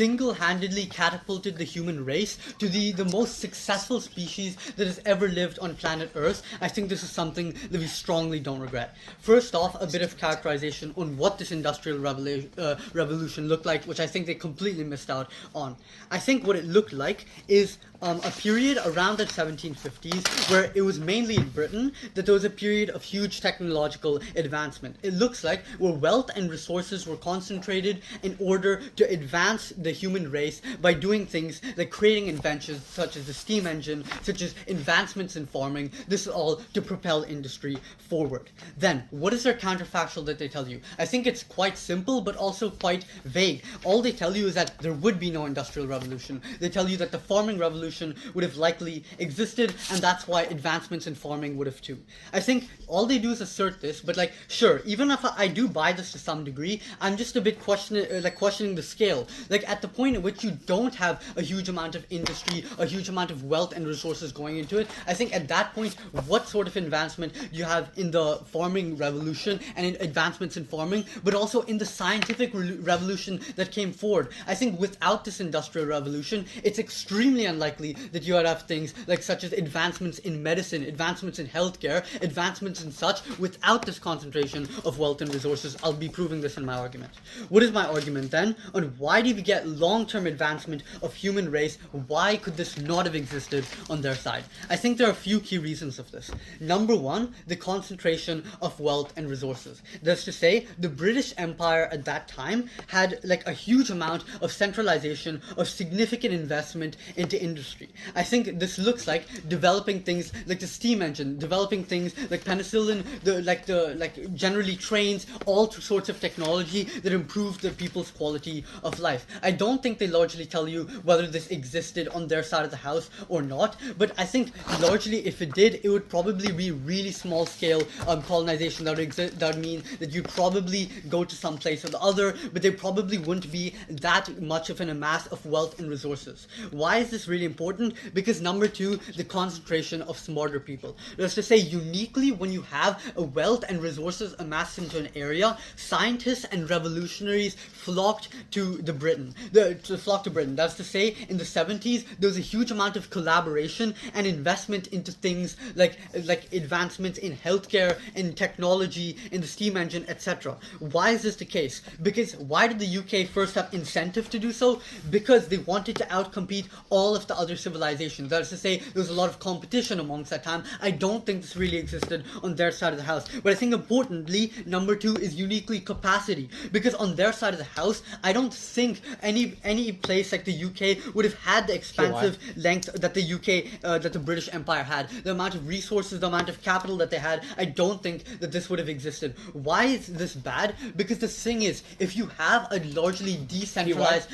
single-handedly catapulted the human race to the most successful species that has ever lived on planet Earth. I think this is something that we strongly don't regret. First off, a bit of characterization on what this industrial revolution looked like, which I think they completely missed out on. I think what it looked like is a period around the 1750s where it was mainly in Britain that there was a period of huge technological advancement. It looks like where wealth and resources were concentrated in order to advance the human race by doing things like creating inventions such as the steam engine, such as advancements in farming. This is all to propel industry forward. Then, what is their counterfactual that they tell you? I think it's quite simple but also quite vague. All they tell you is that there would be no industrial revolution. They tell you that the farming revolution would have likely existed, and that's why advancements in farming would have too. I think all they do is assert this, but like, sure, even if I do buy this to some degree, I'm just a bit questioning the scale. Like, at the point at which you don't have a huge amount of industry, a huge amount of wealth and resources going into it, I think at that point, what sort of advancement you have in the farming revolution and in advancements in farming, but also in the scientific revolution that came forward. I think without this industrial revolution, it's extremely unlikely that you would have things like such as advancements in medicine, advancements in healthcare, advancements in such without this concentration of wealth and resources. I'll be proving this in my argument. What is my argument then on why do we get long-term advancement of human race? Why could this not have existed on their side? I think there are a few key reasons of this. Number one, the concentration of wealth and resources. That's to say, the British Empire at that time had like a huge amount of centralization, of significant investment into industry. I think this looks like developing things like the steam engine, developing things like penicillin, generally trains, all sorts of technology that improve the people's quality of life. I don't think they largely tell you whether this existed on their side of the house or not, but I think largely if it did, it would probably be really small scale colonization that would mean that you'd probably go to some place or the other, but there probably wouldn't be that much of an amass of wealth and resources. Why is this really important? Because number two, the concentration of smarter people. That's to say, uniquely when you have a wealth and resources amassed into an area, scientists and revolutionaries flocked to Britain. That's to say, in the 70s, there was a huge amount of collaboration and investment into things like advancements in healthcare, in technology, in the steam engine, etc. Why is this the case? Because why did the UK first have incentive to do so? Because they wanted to outcompete all of the other civilizations. That is to say, there was a lot of competition amongst that time. I don't think this really existed on their side of the house. But I think importantly, number two is uniquely capacity. Because on their side of the house, I don't think any place like the UK would have had the expansive length that the UK, that the British Empire had. The amount of resources, the amount of capital that they had, I don't think that this would have existed. Why is this bad? Because the thing is, if you have a largely decentralized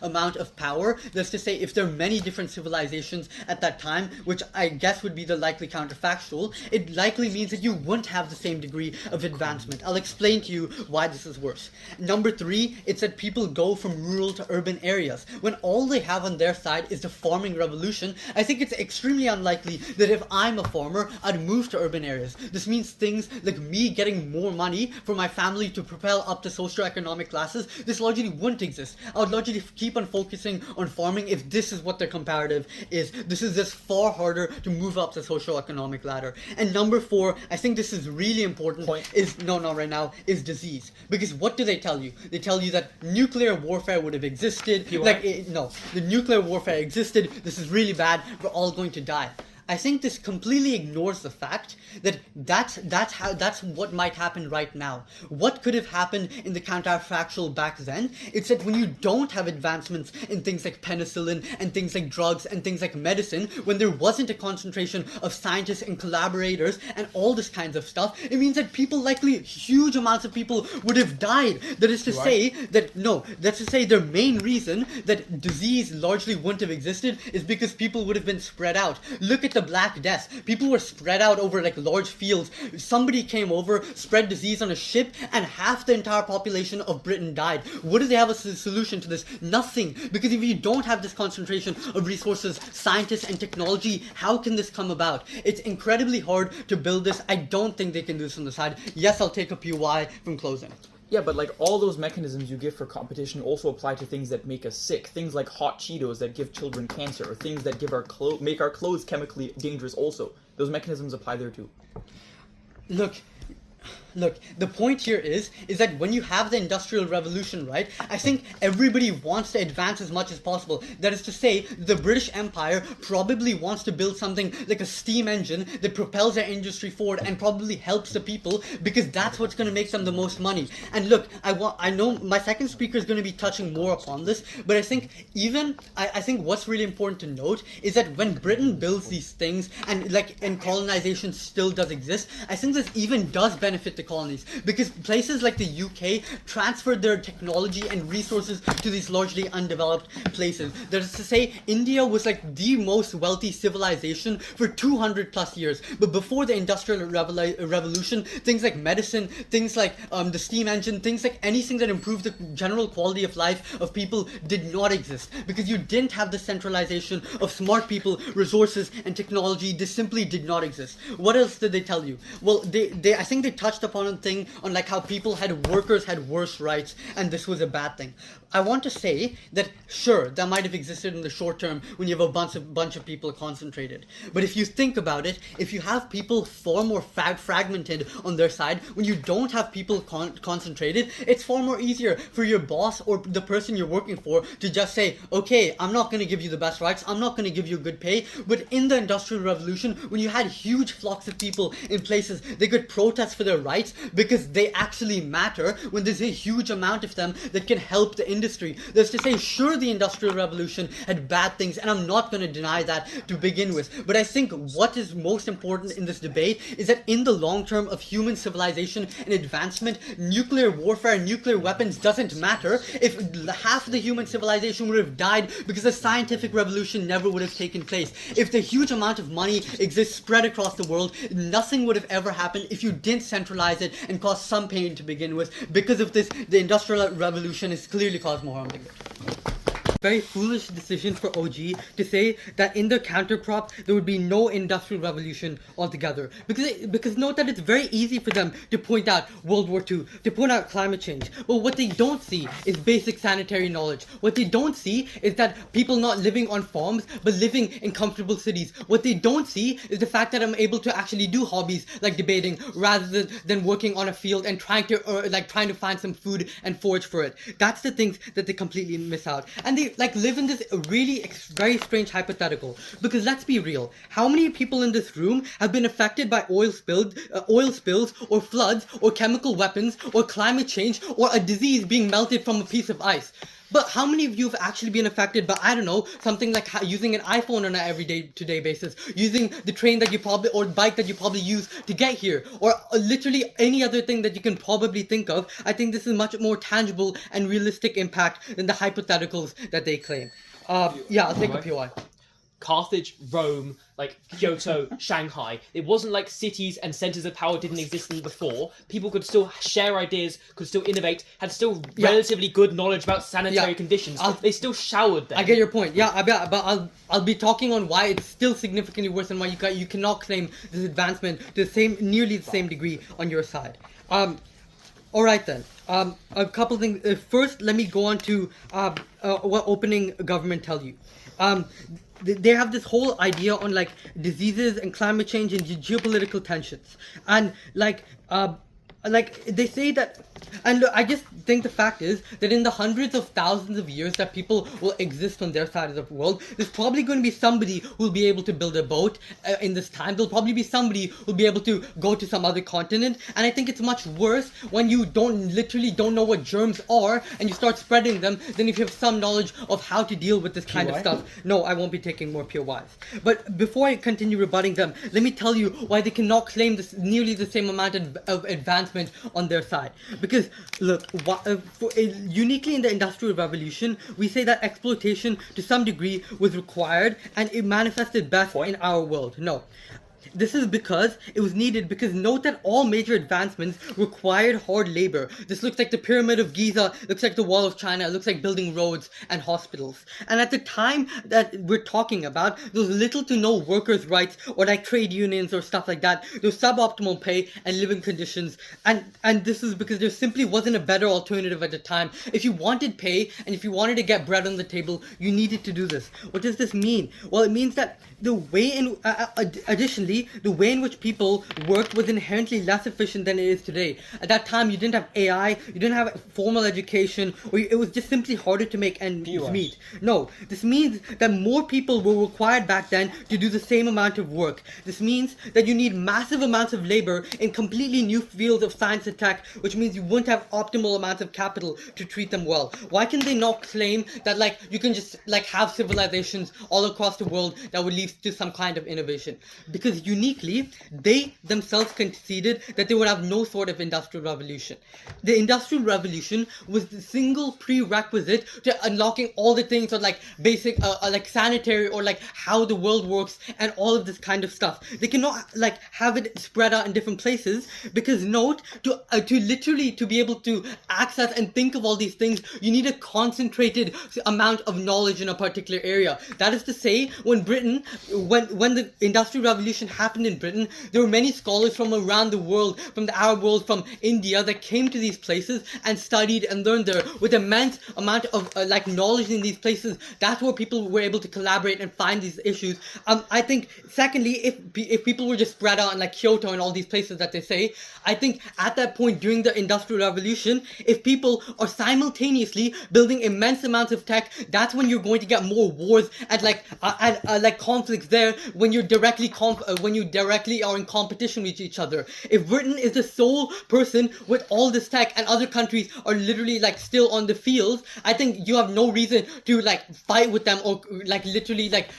amount of power, that's to say, if there are many different civilizations at that time, which I guess would be the likely counterfactual, it likely means that you wouldn't have the same degree of advancement. I'll explain to you why this is worse. Number three, it's that people go from rural to urban areas. When all they have on their side is the farming revolution, I think it's extremely unlikely that if I'm a farmer, I'd move to urban areas. This means things like me getting more money for my family to propel up to socioeconomic classes, this largely wouldn't exist. I would largely keep on focusing on farming if this is what their comparative is. This is just far harder to move up the socioeconomic ladder. And number four, I think this is really important, is disease. Because what do they tell you? They tell you that nuclear warfare would have existed. The nuclear warfare existed, this is really bad, we're all going to die. I think this completely ignores the fact that that's what might happen right now. What could have happened in the counterfactual back then? It's that when you don't have advancements in things like penicillin and things like drugs and things like medicine, when there wasn't a concentration of scientists and collaborators and all this kinds of stuff, it means that huge amounts of people would have died. That's to say their main reason that disease largely wouldn't have existed is because people would have been spread out. Look at the Black Death. People were spread out over large fields. Somebody came over, spread disease on a ship, and half the entire population of Britain died. What do they have as a solution to this? Nothing. Because if you don't have this concentration of resources, scientists, and technology, how can this come about? It's incredibly hard to build this. I don't think they can do this on the side. Yes, I'll take a PY from closing. Yeah, but like all those mechanisms you give for competition also apply to things that make us sick. Things like hot Cheetos that give children cancer, or things that give make our clothes chemically dangerous also. Those mechanisms apply there too. Look, the point here is that when you have the Industrial Revolution, right, I think everybody wants to advance as much as possible. That is to say, the British Empire probably wants to build something like a steam engine that propels their industry forward and probably helps the people, because that's what's going to make them the most money. And look, I know my second speaker is going to be touching more upon this, but I think I think what's really important to note is that when Britain builds these things and colonization still does exist, I think this even does benefit the colonies, because places like the UK transferred their technology and resources to these largely undeveloped places. That is to say, India was like the most wealthy civilization for 200 plus years. But before the Industrial Revolution, things like medicine, things like the steam engine, things like anything that improved the general quality of life of people did not exist, because you didn't have the centralization of smart people, resources, and technology. This simply did not exist. What else did they tell you? Well, I think they touched upon a thing on like how workers had worse rights, and this was a bad thing. I want to say that sure, that might have existed in the short term when you have a bunch of people concentrated. But if you think about it, if you have people far more fragmented on their side, when you don't have people concentrated, it's far more easier for your boss or the person you're working for to just say, okay, I'm not going to give you the best rights, I'm not going to give you good pay. But in the Industrial Revolution, when you had huge flocks of people in places, they could protest for their rights because they actually matter, when there's a huge amount of them that can help the industry. That's to say, sure, the Industrial Revolution had bad things, and I'm not going to deny that to begin with. But I think what is most important in this debate is that in the long term of human civilization and advancement, nuclear warfare and nuclear weapons doesn't matter. If half of the human civilization would have died because the scientific revolution never would have taken place. If the huge amount of money exists spread across the world, nothing would have ever happened if you didn't centralize it and cause some pain to begin with. Because of this, the Industrial Revolution has clearly caused more harm than good. Very foolish decision for OG to say that in the countercrop there would be no industrial revolution altogether, because note that it's very easy for them to point out World War II, to point out climate change. But what they don't see is basic sanitary knowledge. What they don't see is that people not living on farms but living in comfortable cities. What they don't see is the fact that I'm able to actually do hobbies like debating rather than working on a field and trying to find some food and forage for it. That's the things that they completely miss out. And they live in this really very strange hypothetical, because let's be real, how many people in this room have been affected by oil spills or floods or chemical weapons or climate change or a disease being melted from a piece of ice? But how many of you have actually been affected by, I don't know, something like using an iPhone on an everyday basis, using the train that you probably, or bike that you probably use to get here, or literally any other thing that you can probably think of? I think this is much more tangible and realistic impact than the hypotheticals that they claim. Yeah, I'll take a POI. Carthage, Rome, like Kyoto, Shanghai. It wasn't like cities and centers of power didn't exist before. People could still share ideas, could still innovate, had still relatively good knowledge about sanitary conditions. They still showered there. I get your point. Yeah, but I'll be talking on why it's still significantly worse and why you cannot claim this advancement to nearly the same degree on your side. All right then. A couple things. First, let me go on to what opening government tell you. They have this whole idea on like diseases and climate change and geopolitical tensions, and like they say that, and look, I just think the fact is that in the hundreds of thousands of years that people will exist on their side of the world, there's probably going to be somebody who'll be able to build a boat in this time. There'll probably be somebody who'll be able to go to some other continent, and I think it's much worse when you literally don't know what germs are and you start spreading them than if you have some knowledge of how to deal with this kind of stuff. No, I won't be taking more POIs. But before I continue rebutting them, let me tell you why they cannot claim this nearly the same amount of advancement on their side. Because look, uniquely in the Industrial Revolution, we say that exploitation to some degree was required and it manifested best in our world. No. this is because it was needed, because note that all major advancements required hard labor. This looks like the Pyramid of Giza, looks like the Wall of China, it looks like building roads and hospitals. And at the time that we're talking about, there was little to no workers' rights or like trade unions or stuff like that. There was suboptimal pay and living conditions. And this is because there simply wasn't a better alternative at the time. If you wanted pay and if you wanted to get bread on the table, you needed to do this. What does this mean? Well, it means that the way in, additionally, the way in which people worked was inherently less efficient than it is today. At that time, you didn't have AI, you didn't have formal education, or it was just simply harder to make ends meet. No, this means that more people were required back then to do the same amount of work. This means that you need massive amounts of labor in completely new fields of science and tech, which means you wouldn't have optimal amounts of capital to treat them well. Why can they not claim that like you can just like have civilizations all across the world that would lead to some kind of innovation? Because uniquely, they themselves conceded that they would have no sort of industrial revolution. The industrial revolution was the single prerequisite to unlocking all the things on like basic like sanitary or like how the world works and all of this kind of stuff. They cannot like have it spread out in different places, because note, to literally to be able to access and think of all these things, you need a concentrated amount of knowledge in a particular area. That is to say, when the Industrial Revolution happened in Britain, there were many scholars from around the world, from the Arab world, from India, that came to these places and studied and learned there with immense amount of like knowledge in these places. That's where people were able to collaborate and find these issues. I think secondly, if people were just spread out in like Kyoto and all these places that they say, I think at that point during the Industrial Revolution, if people are simultaneously building immense amounts of tech, that's when you're going to get more wars and like conflicts there when you're directly are in competition with each other. If Britain is the sole person with all this tech and other countries are literally like still on the field, I think you have no reason to like fight with them or like literally like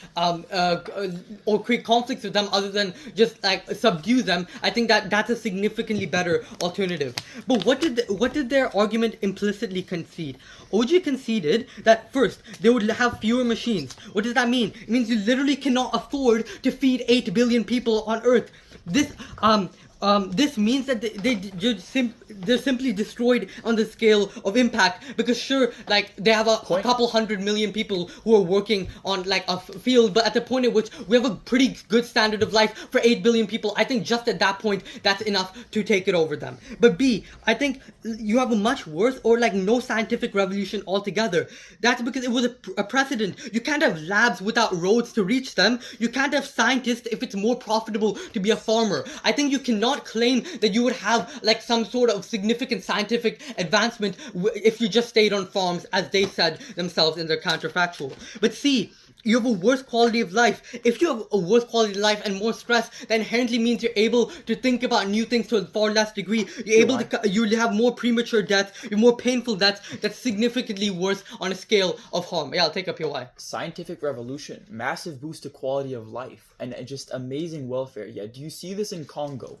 or create conflicts with them other than just like subdue them. I think that that's a significantly better alternative. But what did their argument implicitly concede? OG conceded that first, they would have fewer machines. What does that mean? It means you literally cannot afford to feed 8 billion people on Earth. This means that they're simply destroyed on the scale of impact, because sure, like they have a couple 100 million people who are working on like a field, but at the point at which we have a pretty good standard of life for 8 billion people, I think just at that point that's enough to take it over them. But B, I think you have a much worse or like no scientific revolution altogether. That's because it was a precedent. You can't have labs without roads to reach them. You can't have scientists if it's more profitable to be a farmer. I think you cannot claim that you would have like some sort of significant scientific advancement if you just stayed on farms, as they said themselves in their counterfactual. But see, you have a worse quality of life. If you have a worse quality of life and more stress, that inherently means you're able to think about new things to a far less degree. You have more premature deaths, more painful deaths. That's significantly worse on a scale of harm. Yeah, I'll take up your why. Scientific revolution, massive boost to quality of life, and just amazing welfare. Yeah, do you see this in Congo?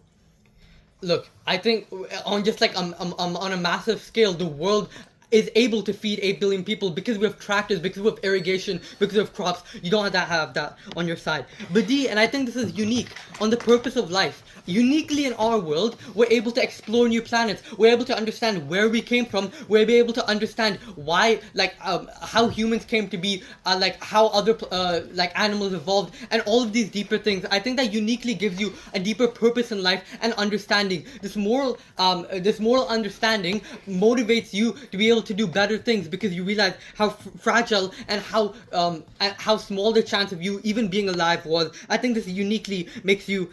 Look, I think on just like on a massive scale, the world is able to feed 8 billion people because we have tractors, because we have irrigation, because we have crops. You don't have that on your side. But D, and I think this is unique, on the purpose of life. Uniquely in our world, we're able to explore new planets. We're able to understand where we came from. We're able to understand why, like, how humans came to be, like how other like animals evolved, and all of these deeper things. I think that uniquely gives you a deeper purpose in life and understanding. This moral understanding motivates you to be able to do better things, because you realize how fragile and how small the chance of you even being alive was. I think this uniquely makes you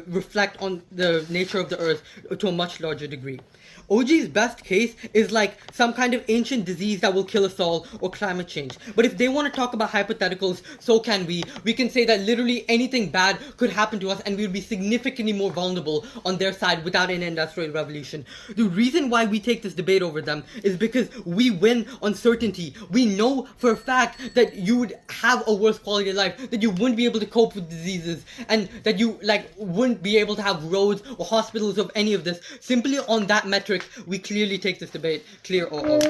reflect on the nature of the earth to a much larger degree. OG's best case is like some kind of ancient disease that will kill us all, or climate change. But if they want to talk about hypotheticals, so can we. We can say that literally anything bad could happen to us and we would be significantly more vulnerable on their side without an industrial revolution. The reason why we take this debate over them is because we win on certainty. We know for a fact that you would have a worse quality of life, that you wouldn't be able to cope with diseases, and that you wouldn't be able to have roads or hospitals of any of this. Simply on that metric, we clearly take this debate clear or over.